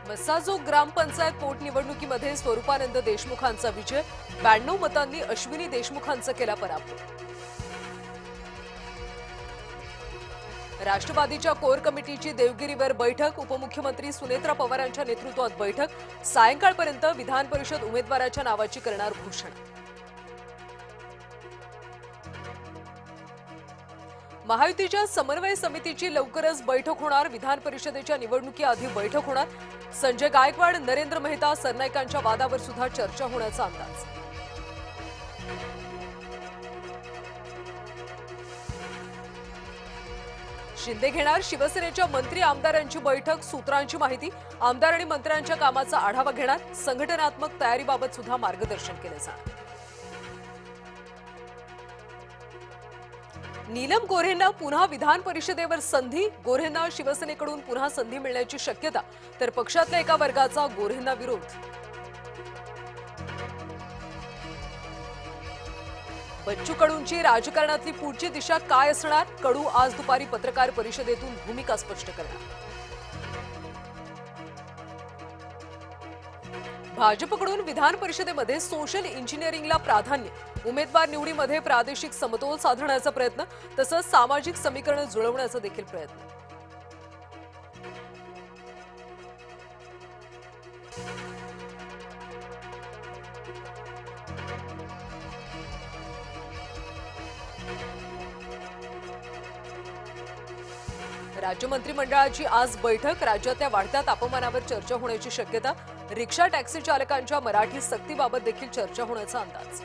मस्साजोग ग्रामपंचायत पोटनिवडणुकीमध्ये स्वरूपानंद देशमुखांचा विजय, 92 मतांनी अश्विनी देशमुखांचा केला पराभव। राष्ट्रवादीच्या कोर कमिटीची देवगिरीवर बैठक, उपमुख्यमंत्री सुनेत्रा पवारांच्या नेतृत्वात बैठक, सायंकाळपर्यंत विधान परिषद उमेदवाराच्या नावाची करणार घोषणा। महायुतीच्या समन्वय समितीची लवकरच बैठक होणार, विधान परिषदेच्या निवडणुकीआधी बैठक होणार। संजय गायकवाड, नरेंद्र मेहता, सरनाईकांच्या वादावर सुद्धा चर्चा होण्याचा अंदाज। शिंदे घेणार शिवसेनेच्या मंत्री आमदारांची बैठक, सूत्रांची माहिती, आमदार आणि मंत्र्यांच्या कामाचा आढावा घेणार, संघटनात्मक तयारीबाबत सुद्धा मार्गदर्शन केले जाणार। नीलम गोऱ्हेंना पुन्हा विधान परिषदेवर संधी, गोऱ्हेंना शिवसेनेकडून पुन्हा संधी मिळण्याची शक्यता, तर पक्षातल्या एका वर्गाचा गोऱ्हेंना विरोध। बच्चू कडूंची राजकारणातली पुढची दिशा काय असणार, कडू आज दुपारी पत्रकार परिषदेतून भूमिका स्पष्ट करणार। भाजपकडून विधान परिषदेमध्ये सोशल इंजिनिअरिंगला प्राधान्य, उमेदवार निवडीमध्ये प्रादेशिक समतोल साधण्याचा प्रयत्न, तसंच सामाजिक समीकरण जुळवण्याचा देखील प्रयत्न। राज्य मंत्रिमंडळाची आज बैठक, राज्यातल्या वाढत्या तापमानावर चर्चा होण्याची शक्यता, रिक्षा टॅक्सी चालकांच्या मराठी सक्तीबाबत देखील चर्चा होण्याचा अंदाज।